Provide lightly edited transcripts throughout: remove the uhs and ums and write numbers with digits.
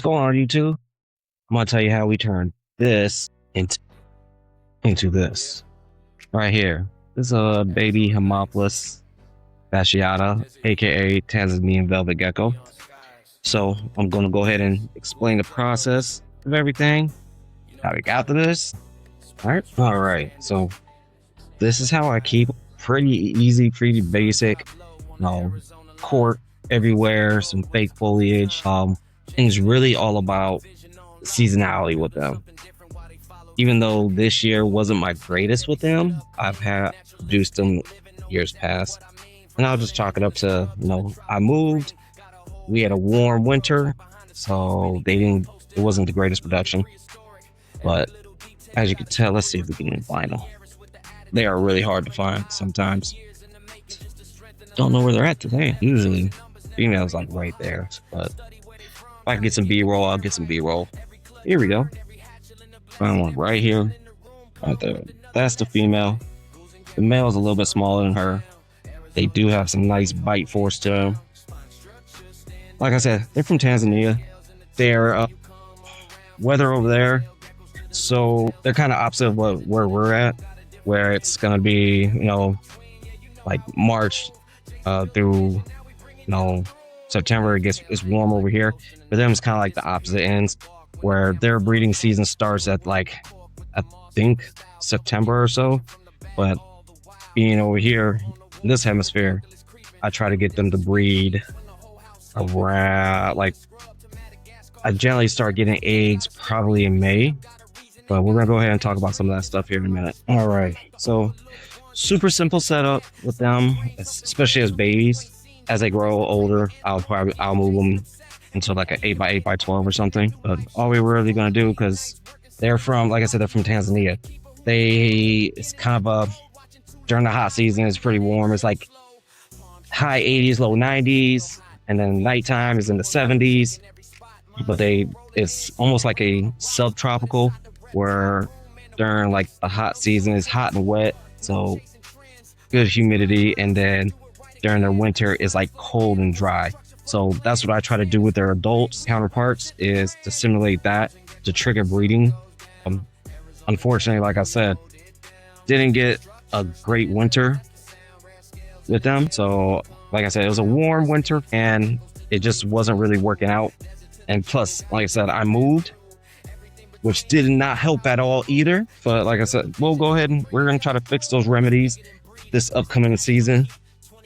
going on, YouTube? I'm gonna tell you how we turn this into this right here. This is a baby Homopholis Fasciata, aka Tanzanian Velvet Gecko. So I'm gonna go ahead and explain the process of everything, how we got to this. All right. So this is how I keep pretty easy, pretty basic. Court everywhere, some fake foliage. And it's really all about seasonality with them. Even though this year wasn't my greatest with them, I've had produced them years past. And I'll just chalk it up to, I moved, we had a warm winter, so it wasn't the greatest production. But as you can tell, let's see if we can find them. They are really hard to find sometimes. Don't know where they're at today. Usually females like right there, but if I can get some B-roll, I'll get some B-roll. Here we go. Found one right here, right there. That's the female. The male is a little bit smaller than her. They do have some nice bite force to them. Like I said, they're from Tanzania. They're weather over there, so they're kind of opposite of where we're at, where it's gonna be, like March through, September. It's warm over here. For them, it's kind of like the opposite ends, where their breeding season starts at I think September or so. But being over here in this hemisphere, I try to get them to breed around I generally start getting eggs probably in May. But we're gonna go ahead and talk about some of that stuff here in a minute. All right, so super simple setup with them, especially as babies. As they grow older, I'll move them into like an 8x8x12 or something. But all we're really gonna do, because they're from, like I said, they're from Tanzania. It's kind of during the hot season, it's pretty warm. It's like high 80s, low 90s, and then nighttime is in the 70s. But it's almost like a subtropical, where during like the hot season is hot and wet, so good humidity, and then during their winter is like cold and dry. So that's what I try to do with their adults counterparts, is to simulate that to trigger breeding. Unfortunately, like I said, didn't get a great winter with them. So like I said, it was a warm winter and it just wasn't really working out. And plus, like I said, I moved, which did not help at all either. But like I said, we'll go ahead and we're going to try to fix those remedies this upcoming season.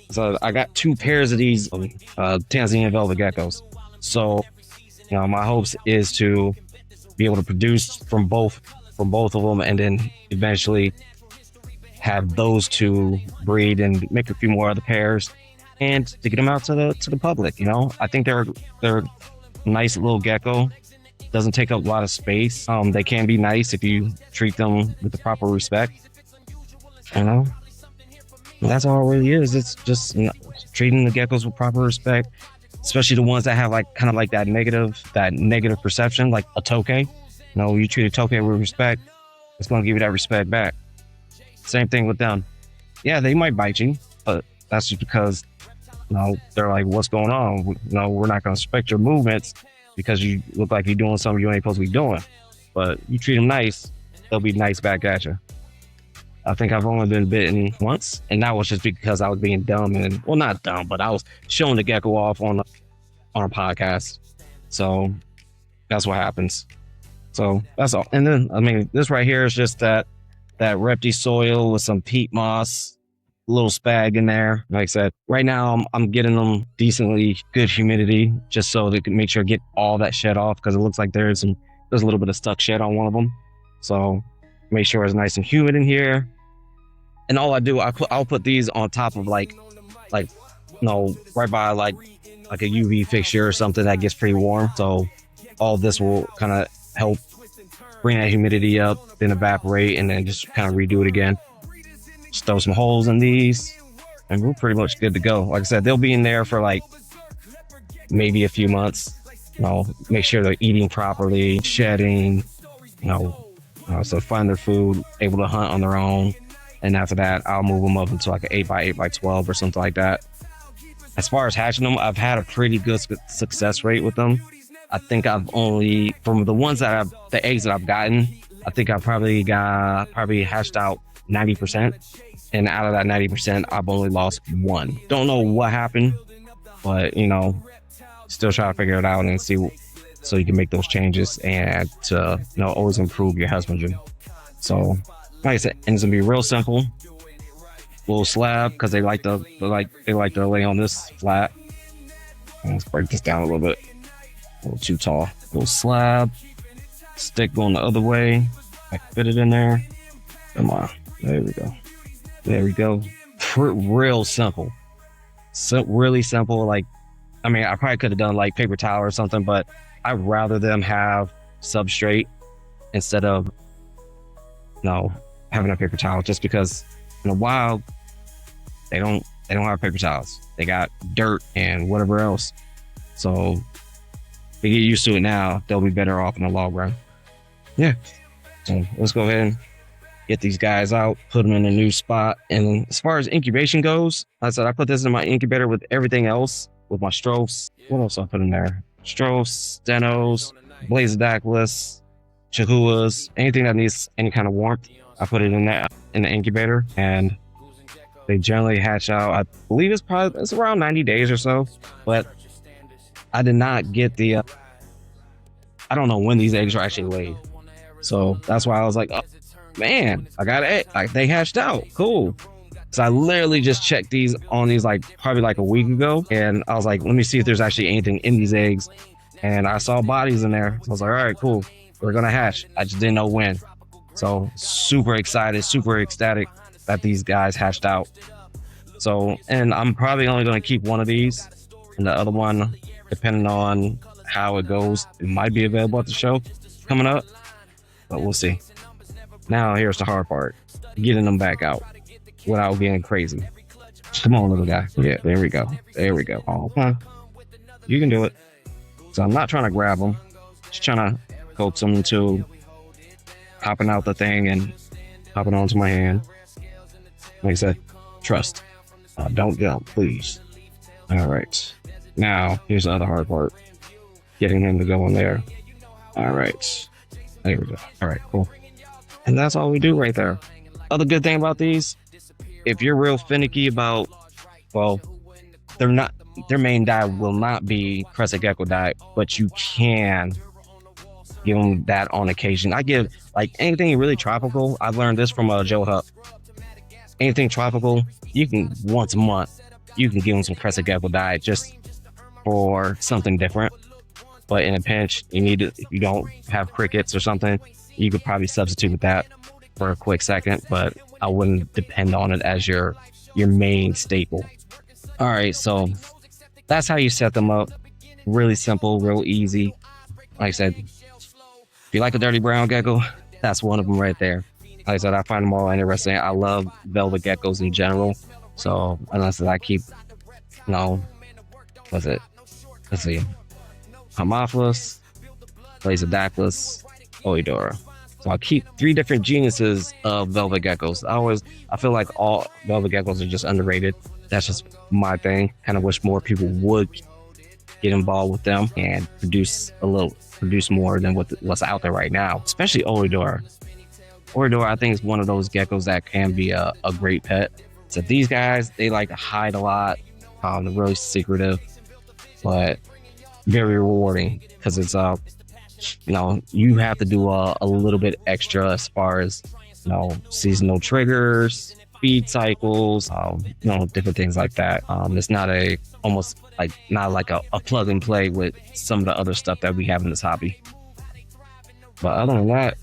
So I got 2 pairs of these Tanzanian Velvet Geckos. So, my hopes is to be able to produce from both of them, and then eventually have those 2 breed and make a few more other pairs, and to get them out to the public. I think they're a nice little gecko. Doesn't take up a lot of space. They can be nice if you treat them with the proper respect. That's all it really is. It's just treating the geckos with proper respect, especially the ones that have kind of like that negative perception, like a tokay. You treat a tokay with respect, it's going to give you that respect back. Same thing with them. Yeah, they might bite you, but that's just because they're like, what's going on? We're not going to respect your movements because you look like you're doing something you ain't supposed to be doing. But you treat them nice, they'll be nice back at you. I think I've only been bitten once, and that was just because I was being dumb not dumb, but I was showing the gecko off on a podcast. So that's what happens. So that's all. And then, this right here is just that repty soil with some peat moss, a little spag in there. Like I said, right now I'm getting them decently good humidity, just so they can make sure to get all that shed off, because it looks like there's a little bit of stuck shed on one of them. So make sure it's nice and humid in here. And all I do, I'll put these on top of right by like a UV fixture or something that gets pretty warm. So all this will kind of help bring that humidity up, then evaporate, and then just kind of redo it again. Just throw some holes in these, and we're pretty much good to go. Like I said, they'll be in there for maybe a few months. Make sure they're eating properly, shedding, so find their food, able to hunt on their own. And after that, I'll move them up into like an 8x8x12 or something like that. As far as hatching them, I've had a pretty good success rate with them. I think I've only, from the ones that the eggs that I've gotten, I think I probably hatched out 90%. And out of that 90%, I've only lost one. Don't know what happened, but still try to figure it out and see, so you can make those changes and to always improve your husbandry. So, like I said, and it's gonna be real simple. Little slab, because they like to lay on this flat. Let's break this down a little bit. A little too tall. Little slab. Stick going the other way. I fit it in there. Come on. There we go. There we go. Real simple. So really simple. Like, I mean, I probably could have done like paper towel or something, but I'd rather them have substrate instead of having a paper towel, just because in the wild they don't have paper towels. They got dirt and whatever else. So if they get used to it now, they'll be better off in the long run. Yeah. So let's go ahead and get these guys out, put them in a new spot. And as far as incubation goes, like I said, I put this in my incubator with everything else, with my Strophs. What else I put in there? Strophs, Stenos, Blazodactylus, Chihuahuas, anything that needs any kind of warmth, I put it in there in the incubator, and they generally hatch out. I believe it's around 90 days or so, but I did not get the. I don't know when these eggs are actually laid, so that's why I was like, oh, man, I got it. Like, they hatched out, cool. So I literally just checked these like probably like a week ago, and I was like, let me see if there's actually anything in these eggs, and I saw bodies in there. So I was like, all right, cool, we're gonna hatch. I just didn't know when. So super excited, super ecstatic that these guys hatched out. So, and I'm probably only going to keep one of these, and the other one, depending on how it goes, it might be available at the show coming up, but we'll see. Now here's the hard part, getting them back out without getting crazy. Come on, little guy. Yeah, there we go. There we go. Oh, come on. You can do it. So I'm not trying to grab them, just trying to coax them into hopping out the thing and hopping onto my hand. Like I said, trust. Don't jump, please. All right. Now, here's the other hard part. Getting him to go in there. All right. There we go. All right, cool. And that's all we do right there. Other good thing about these, if you're real finicky about, well, their main diet will not be crescent gecko diet, but you can give them that on occasion. I give, like, anything really tropical. I've learned this from Joe Hupp. Anything tropical, you can, once a month, you can give them some crescent gecko diet just for something different. But in a pinch, if you don't have crickets or something, you could probably substitute with that for a quick second, but I wouldn't depend on it as your main staple. All right, so that's how you set them up. Really simple, real easy. Like I said, if you like a dirty brown gecko, that's one of them right there. Like I said, I find them all interesting. I love velvet geckos in general. So unless I keep, what's it? Let's see. Homopholis, Blazodactylus, Oidora. So I keep 3 different genuses of velvet geckos. I feel like all velvet geckos are just underrated. That's just my thing. Kind of wish more people would get involved with them and produce more than what's out there right now, especially Oidora. Oidora, I think, is one of those geckos that can be a great pet. So these guys, they like to hide a lot. They're really secretive, but very rewarding, because it's you have to do a little bit extra as far as seasonal triggers, feed cycles, different things like that. It's not not like a plug and play with some of the other stuff that we have in this hobby. But other than that,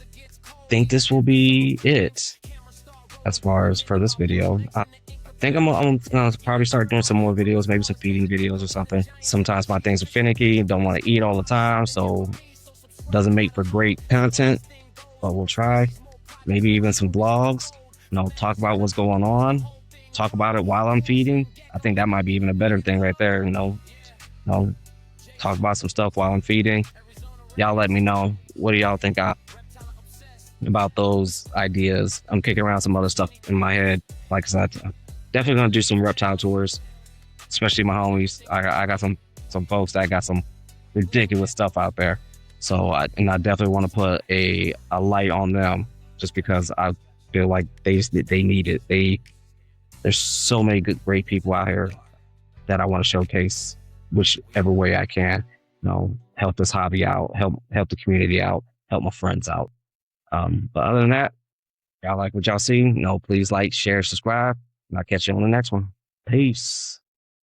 I think this will be it as far as for this video. I think I'm gonna probably start doing some more videos, maybe some feeding videos or something. Sometimes my things are finicky, don't want to eat all the time, so it doesn't make for great content, but we'll try. Maybe even some vlogs, talk about what's going on, talk about it while I'm feeding. I think that might be even a better thing right there. Talk about some stuff while I'm feeding. Y'all let me know, what do y'all think about those ideas? I'm kicking around some other stuff in my head. Like I said, definitely gonna do some reptile tours, especially my homies. I got some folks that got some ridiculous stuff out there. So I definitely want to put a light on them just because I feel like they need it. There's so many great people out here that I want to showcase whichever way I can. Help this hobby out, help the community out, help my friends out. But other than that, y'all like what y'all see? Please like, share, subscribe, and I'll catch you on the next one. Peace.